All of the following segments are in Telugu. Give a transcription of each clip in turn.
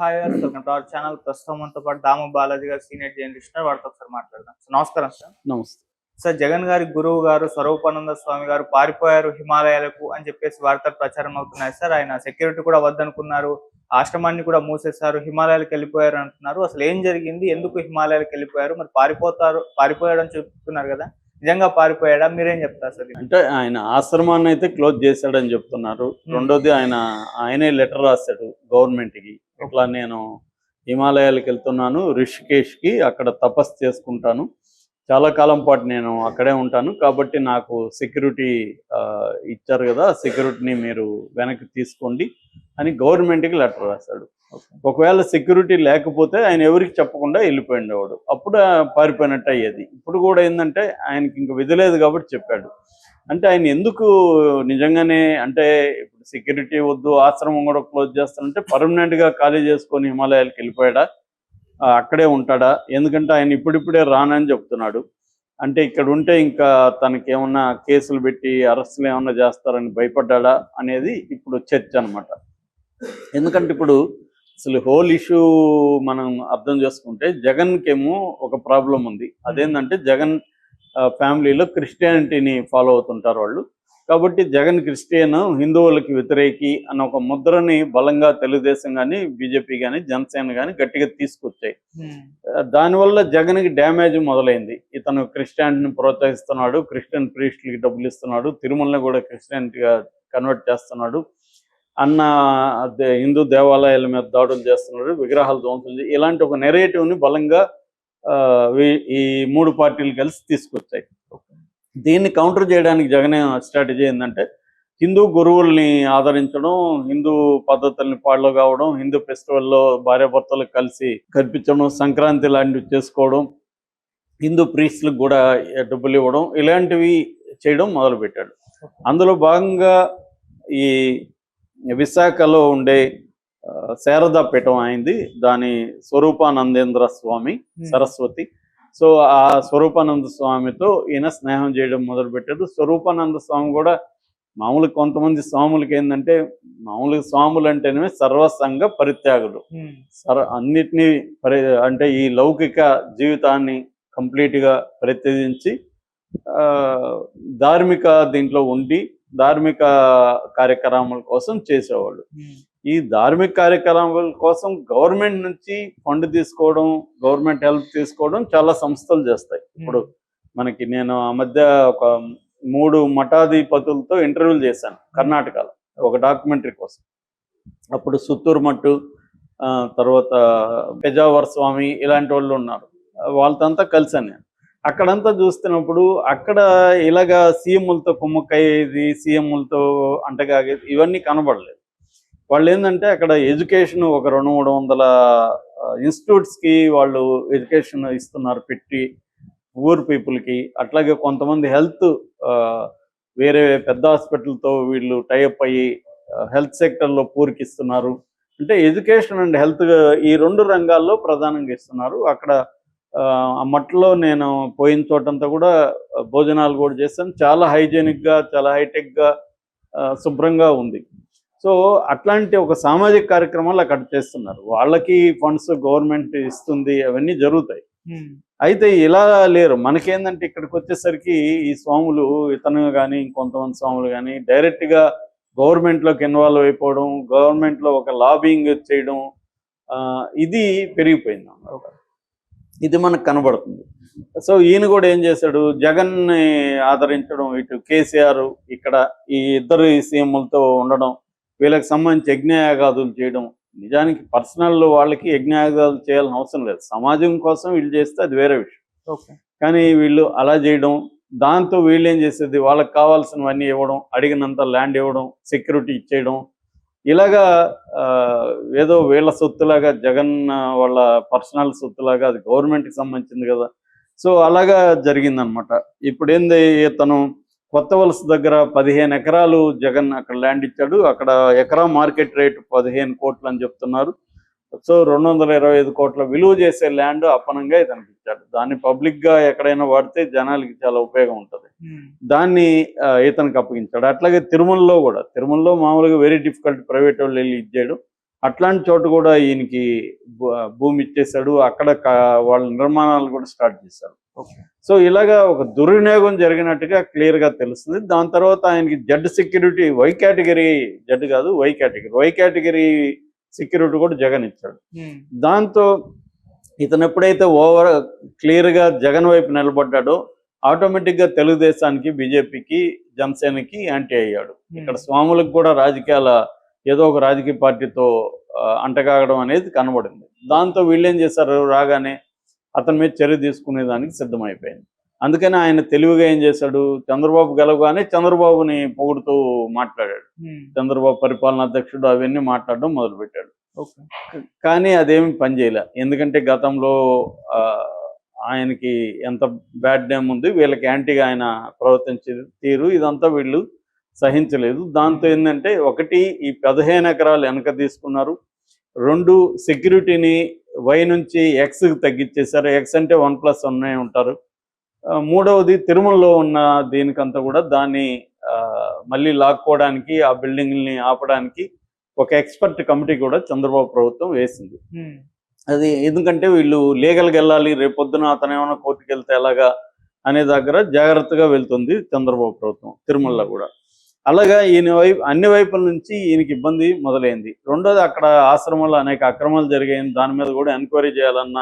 Hi welcome to our channel. ప్రస్తుతం మనతో పాటు దాము బాలాజీ గారు సీనియర్ జర్నలిస్ట్, వారితో ఒకసారి మాట్లాడదాం. నమస్కారం సార్. నమస్తే. సార్, జగన్ గారి గురువు గారు స్వరూపానంద స్వామి గారు పారిపోయారు హిమాలయాలకు అని చెప్పేసి వార్తలు ప్రచారం అవుతున్నాయి సార్. ఆయన సెక్యూరిటీ కూడా వద్దనుకున్నారు, ఆశ్రమాన్ని కూడా మూసేశారు, హిమాలయాలకు వెళ్ళిపోయారు అంటున్నారు. అసలు ఏం జరిగింది, ఎందుకు హిమాలయాలకు వెళ్ళిపోయారు, మరి పారిపోయాడు అని చెప్తున్నారు కదా, నిజంగా పారిపోయాడా? మీరేం చెప్తారు సార్? అంటే ఆయన ఆశ్రమాన్ని అయితే క్లోజ్ చేశాడని చెప్తున్నారు. రెండోది ఆయనే లెటర్ రాశాడు గవర్నమెంట్ కి, ఇట్లా నేను హిమాలయాలకు వెళ్తున్నాను, రిషికేష్కి, అక్కడ తపస్సు చేసుకుంటాను, చాలా కాలం పాటు నేను అక్కడే ఉంటాను, కాబట్టి నాకు సెక్యూరిటీ ఇచ్చారు కదా, సెక్యూరిటీని మీరు వెనక్కి తీసుకోండి అని గవర్నమెంట్కి లెటర్ రాశాడు. ఒకవేళ సెక్యూరిటీ లేకపోతే ఆయన ఎవరికి చెప్పకుండా వెళ్ళిపోయిండేవాడు, అప్పుడు పారిపోయినట్టు అయ్యేది. ఇప్పుడు కూడా ఏంటంటే ఆయనకి ఇంక విధి లేదు కాబట్టి చెప్పాడు. అంటే ఆయన ఎందుకు నిజంగానే అంటే ఇప్పుడు సెక్యూరిటీ వద్దు, ఆశ్రమం కూడా క్లోజ్ చేస్తానంటే పర్మనెంట్గా ఖాళీ చేసుకొని హిమాలయాలకు వెళ్ళిపోయాడా, అక్కడే ఉంటాడా? ఎందుకంటే ఆయన ఇప్పుడిప్పుడే రానని చెప్తున్నాడు. అంటే ఇక్కడ ఉంటే ఇంకా తనకి ఏమన్నా కేసులు పెట్టి అరెస్టులు ఏమన్నా చేస్తారని భయపడ్డా అనేది ఇప్పుడు చర్చ అనమాట. ఎందుకంటే ఇప్పుడు అసలు హోల్ ఇష్యూ మనం అర్థం చేసుకుంటే జగన్కేమో ఒక ప్రాబ్లం ఉంది. అదేంటంటే జగన్ ఫ్యామిలీలో క్రిస్టియానిటీని ఫాలో అవుతుంటారు వాళ్ళు. కాబట్టి జగన్ క్రిస్టియన్, హిందువులకి వ్యతిరేకి అన్న ఒక ముద్రని బలంగా తెలుగుదేశం కానీ, బీజేపీ కానీ, జనసేన కానీ గట్టిగా తీసుకొచ్చాయి. దానివల్ల జగన్కి డ్యామేజ్ మొదలైంది. ఇతను క్రిస్టియానిటీని ప్రోత్సహిస్తున్నాడు, క్రిస్టియన్ ప్రీస్టులకి డబ్బులు ఇస్తున్నాడు, తిరుమలని కూడా క్రిస్టియానిటీగా కన్వర్ట్ చేస్తున్నాడు, హిందూ దేవాలయాల మీద దాడులు చేస్తున్నాడు, విగ్రహాలు ధ్వంసం, ఇలాంటి ఒక నెరేటివ్ని బలంగా ఈ మూడు పార్టీలు కలిసి తీసుకొచ్చాయి. దీన్ని కౌంటర్ చేయడానికి జగన్ స్ట్రాటజీ ఏంటంటే హిందూ గురువుల్ని ఆదరించడం, హిందూ పద్ధతుల్ని ఫాలో కావడం, హిందూ ఫెస్టివల్లో భార్యాభర్తలు కలిసి కల్పించడం, సంక్రాంతి లాంటివి చేసుకోవడం, హిందూ ప్రీస్టులకు కూడా డబ్బులు ఇవ్వడం, ఇలాంటివి చేయడం మొదలుపెట్టాడు. అందులో భాగంగా ఈ విశాఖలో ఉండే శారదా పీఠం అయింది, దాని స్వరూపానందేంద్ర స్వామి సరస్వతి. సో ఆ స్వరూపానంద స్వామితో ఈయన స్నేహం చేయడం మొదలుపెట్టాడు. స్వరూపానంద స్వామి కూడా మామూలు కొంతమంది స్వాములకి ఏంటంటే, మామూలుగా స్వాములు అంటేనే సర్వసంగ పరిత్యాగులు, అన్నిటినీ అంటే ఈ లౌకిక జీవితాన్ని కంప్లీట్గా పరిత్యజించి ధార్మిక దీంట్లో ఉండి ధార్మిక కార్యక్రమాల కోసం చేసేవాళ్ళు. ఈ ధార్మిక కార్యక్రమాల కోసం గవర్నమెంట్ నుంచి ఫండ్ తీసుకోవడం, గవర్నమెంట్ హెల్ప్ తీసుకోవడం చాలా సంస్థలు చేస్తాయి. ఇప్పుడు మనకి నేను ఆ మధ్య ఒక 3 మఠాధిపతులతో ఇంటర్వ్యూలు చేశాను కర్ణాటకలో ఒక డాక్యుమెంటరీ కోసం. అప్పుడు సుత్తూరు మట్టు, తర్వాత పెజావర్ స్వామి, ఇలాంటి వాళ్ళు ఉన్నారు. వాళ్ళతో కలిసాను నేను. అక్కడంతా చూస్తున్నప్పుడు అక్కడ ఇలాగా సీఎంలతో కుమ్మక్కయ్యేది, సీఎంలతో అంటగాగేది, ఇవన్నీ కనబడలేదు. వాళ్ళు ఏంటంటే అక్కడ ఎడ్యుకేషన్ ఒక 200-300 ఇన్స్టిట్యూట్స్కి వాళ్ళు ఎడ్యుకేషన్ ఇస్తున్నారు పెట్టి పూర్ పీపుల్కి. అట్లాగే కొంతమంది హెల్త్ వేరే పెద్ద హాస్పిటల్తో వీళ్ళు టైఅప్ అయ్యి హెల్త్ సెక్టర్లో పూర్కి ఇస్తున్నారు. అంటే ఎడ్యుకేషన్ అండ్ హెల్త్ ఈ 2 రంగాల్లో ప్రధానంగా ఇస్తున్నారు. అక్కడ ఆ మట్లో నేను పోయిన చోటంతా కూడా భోజనాలు కూడా చేశాను. చాలా హైజీనిక్గా, చాలా హైటెక్గా, శుభ్రంగా ఉంది. సో అట్లాంటి ఒక సామాజిక కార్యక్రమాలు అక్కడ చేస్తున్నారు. వాళ్ళకి ఫండ్స్ గవర్నమెంట్ ఇస్తుంది, అవన్నీ జరుగుతాయి. అయితే ఇలా లేరు. మనకేందంటే ఇక్కడికి వచ్చేసరికి ఈ స్వాములు, ఇతను కానీ ఇంకొంతమంది స్వాములు కానీ డైరెక్ట్గా గవర్నమెంట్లోకి ఇన్వాల్వ్ అయిపోవడం, గవర్నమెంట్లో ఒక లాబింగ్ చేయడం, ఇది పెరిగిపోయింది. ఇది మనకు కనబడుతుంది. సో ఈయన కూడా ఏం చేశాడు, జగన్ని ఆదరించడం, ఇటు కేసీఆర్ ఇక్కడ ఈ ఇద్దరు సీఎంలతో ఉండడం, వీళ్ళకి సంబంధించి యజ్ఞయాగాదులు చేయడం. నిజానికి పర్సనల్ వాళ్ళకి యజ్ఞయాగాదులు చేయాల్సిన అవసరం లేదు, సమాజం కోసం వీళ్ళు చేస్తే అది వేరే విషయం. కానీ వీళ్ళు అలా చేయడం, దాంతో వీళ్ళు ఏం చేసేది, వాళ్ళకి కావాల్సినవన్నీ ఇవ్వడం, అడిగినంత ల్యాండ్ ఇవ్వడం, సెక్యూరిటీ ఇచ్చేయడం, ఇలాగా ఏదో వీళ్ళ సొత్తులాగా, జగన్ వాళ్ళ పర్సనల్ సొత్తులాగా, అది గవర్నమెంట్కి సంబంధించింది కదా. సో అలాగా జరిగిందనమాట. ఇప్పుడు ఏంది, తను కొత్త వలస దగ్గర 15 ఎకరాలు జగన్ అక్కడ ల్యాండ్ ఇచ్చాడు. అక్కడ ఎకరా మార్కెట్ రేటు 15 కోట్లు అని చెప్తున్నారు. సో 225 కోట్ల విలువ చేసే ల్యాండ్ అప్పనంగా ఇతనికి ఇచ్చాడు. దాన్ని పబ్లిక్గా ఎక్కడైనా వాడితే జనాలకి చాలా ఉపయోగం ఉంటుంది. దాన్ని ఇతనికి అప్పగించాడు. అట్లాగే తిరుమలలో కూడా, తిరుమలలో మామూలుగా వెరీ డిఫికల్ట్, ప్రైవేట్ వాళ్ళు వెళ్ళి ఇచ్చేయడం, అట్లాంటి చోట కూడా ఈయనకి భూమి ఇచ్చేశాడు. అక్కడ వాళ్ళ నిర్మాణాలు కూడా స్టార్ట్ చేశారు. సో ఇలాగా ఒక దుర్వినియోగం జరిగినట్టుగా క్లియర్ గా తెలుస్తుంది. దాని తర్వాత ఆయనకి Z security why category, Z కాదు వై కేటగిరీ సెక్యూరిటీ కూడా జగన్ ఇచ్చాడు. దాంతో ఇతను ఎప్పుడైతే క్లియర్ గా జగన్ వైపు నిలబడ్డాడో ఆటోమేటిక్ గా తెలుగుదేశానికి, బీజేపీకి, జనసేనకి యాంటీ అయ్యాడు. ఇక్కడ స్వాములకు కూడా ఏదో ఒక రాజకీయ పార్టీతో అంటకాగడం అనేది కనబడింది. దాంతో వీళ్ళేం చేశారు, రాగానే అతని మీద చర్య తీసుకునేదానికి సిద్ధమైపోయింది. అందుకని ఆయన తెలివిగా ఏం చేశాడు, చంద్రబాబు గెలవగానే చంద్రబాబుని పొగుడుతూ మాట్లాడాడు. చంద్రబాబు పరిపాలనా అధ్యక్షుడు అవన్నీ మాట్లాడడం మొదలుపెట్టాడు. కానీ అదేమి పనిచేయలే. ఎందుకంటే గతంలో ఆయనకి ఎంత బ్యాడ్ నేమ్ ఉంది, వీళ్ళకి యాంటీగా ఆయన ప్రవర్తించే తీరు ఇదంతా వీళ్ళు సహించలేదు. దాంతో ఏంటంటే ఒకటి ఈ 15 ఎకరాలు వెనక తీసుకున్నారు. 2 సెక్యూరిటీని వై నుంచి ఎక్స్కి తగ్గించేశారు. ఎక్స్ అంటే 1+1 ఉంటారు. మూడవది తిరుమలలో ఉన్న దీనికంతా కూడా దాన్ని మళ్ళీ లాక్కోవడానికి, ఆ బిల్డింగ్ని ఆపడానికి ఒక ఎక్స్పర్ట్ కమిటీ కూడా చంద్రబాబు ప్రభుత్వం వేసింది. అది ఎందుకంటే వీళ్ళు లీగల్గా వెళ్ళాలి, రేపొద్దున అతను ఏమైనా కోర్టుకు వెళ్తే ఎలాగా అనే దగ్గర జాగ్రత్తగా వెళ్తుంది చంద్రబాబు ప్రభుత్వం తిరుమలలో కూడా. అలాగా అన్ని వైపుల నుంచి ఈయనకి ఇబ్బంది మొదలైంది. రెండోది అక్కడ ఆశ్రమంలో అనేక అక్రమాలు జరిగాయి, దాని మీద కూడా ఎంక్వైరీ చేయాలన్న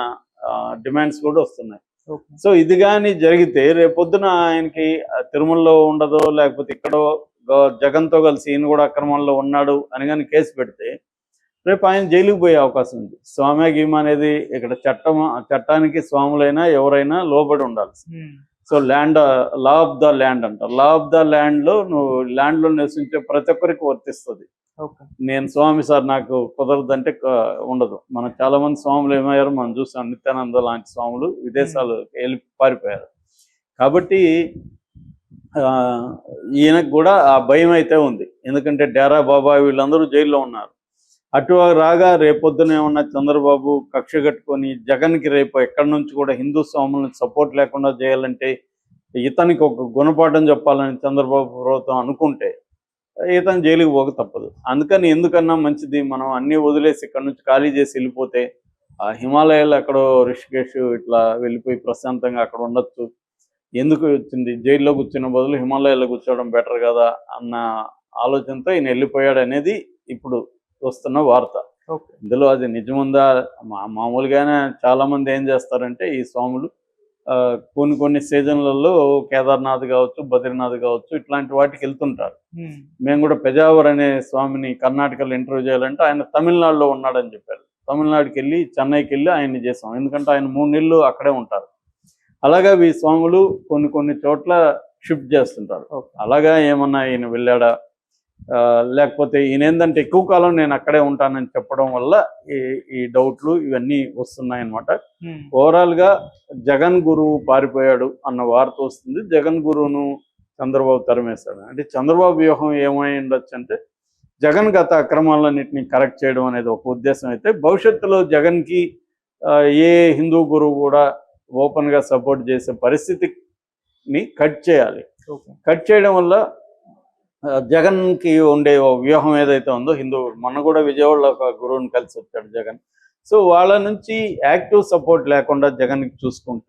డిమాండ్స్ కూడా వస్తున్నాయి. సో ఇది కానీ జరిగితే రేపొద్దున ఆయనకి తిరుమలలో ఉండదో, లేకపోతే ఇక్కడో జగన్తో కలిసి ఈయన కూడా అక్రమంలో ఉన్నాడు అని కానీ కేసు పెడితే రేపు ఆయన జైలుకి పోయే అవకాశం ఉంది. స్వామ్య గీమ అనేది ఇక్కడ చట్టానికి స్వాములైనా ఎవరైనా లోబడి ఉండాలి. So law of the land అంటారు. లా ఆఫ్ ద ల్యాండ్లో నువ్వు ల్యాండ్లో నివసించే ప్రతి ఒక్కరికి వర్తిస్తుంది. నేను స్వామి సార్ నాకు కుదరదంటే ఉండదు. మనం చాలా మంది స్వాములు ఏమయ్యారు మనం చూసాం. నిత్యానంద లాంటి స్వాములు విదేశాలు వెళ్ళి పారిపోయారు. కాబట్టి ఈయనకు కూడా ఆ భయం అయితే ఉంది. ఎందుకంటే డేరా బాబా వీళ్ళందరూ జైల్లో ఉన్నారు. అటు రాగా రేపొద్దున ఏమన్నా చంద్రబాబు కక్ష కట్టుకొని జగన్కి రేపు ఎక్కడి నుంచి కూడా హిందూ స్వాములను సపోర్ట్ లేకుండా చేయాలంటే ఇతనికి ఒక గుణపాఠం చెప్పాలని చంద్రబాబు ప్రభుత్వం అనుకుంటే ఇతను జైలుకి పోక తప్పదు. అందుకని ఎందుకన్నా మంచిది మనం అన్నీ వదిలేసి ఇక్కడ నుంచి ఖాళీ చేసి వెళ్ళిపోతే ఆ హిమాలయాలు ఎక్కడో రిషికేష్ ఇట్లా వెళ్ళిపోయి ప్రశాంతంగా అక్కడ ఉండొచ్చు. ఎందుకు వచ్చింది జైల్లో కూర్చున్న బదులు హిమాలయాల్లో కూర్చోవడం బెటర్ కదా అన్న ఆలోచనతో ఈయన వెళ్ళిపోయాడు అనేది ఇప్పుడు వస్తున్న వార్త. ఇందులో అది నిజముందా? మామూలుగానే చాలా మంది ఏం చేస్తారంటే ఈ స్వాములు కొన్ని సీజన్లలో కేదార్నాథ్ కావచ్చు, బద్రీనాథ్ కావచ్చు, ఇట్లాంటి వాటికి వెళ్తుంటారు. మేము కూడా పెజావర్ అనే స్వామిని కర్ణాటకలో ఇంటర్వ్యూ చేయాలంటే ఆయన తమిళనాడులో ఉన్నాడని చెప్పారు. తమిళనాడుకి వెళ్ళి చెన్నైకి వెళ్ళి ఆయన్ని చేసాం. ఎందుకంటే ఆయన 3 నెలలు అక్కడే ఉంటారు. అలాగా ఈ స్వాములు కొన్ని చోట్ల షిఫ్ట్ చేస్తుంటారు. అలాగా ఏమన్నా ఈయన వెళ్ళాడా, లేకపోతే ఈయన ఏంటంటే ఎక్కువ కాలం నేను అక్కడే ఉంటానని చెప్పడం వల్ల ఈ డౌట్లు ఇవన్నీ వస్తున్నాయన్నమాట. ఓవరాల్ గా జగన్ గురువు పారిపోయాడు అన్న వార్త వస్తుంది. జగన్ గురువును చంద్రబాబు తరిమేశాడు. అంటే చంద్రబాబు వ్యూహం ఏమై ఉండొచ్చు అంటే జగన్ గత అక్రమాలన్నింటినీ కరెక్ట్ చేయడం అనేది ఒక ఉద్దేశం అయితే, భవిష్యత్తులో జగన్కి ఏ హిందూ గురువు కూడా ఓపెన్ గా సపోర్ట్ చేసే పరిస్థితిని కట్ చేయాలి. కట్ చేయడం వల్ల జగన్కి ఉండే వ్యూహం ఏదైతే ఉందో మొన్న కూడా విజయవాడలో ఒక గురువుని కలిసి వచ్చాడు జగన్. సో వాళ్ళ నుంచి యాక్టివ్ సపోర్ట్ లేకుండా జగన్కి చూసుకుంటే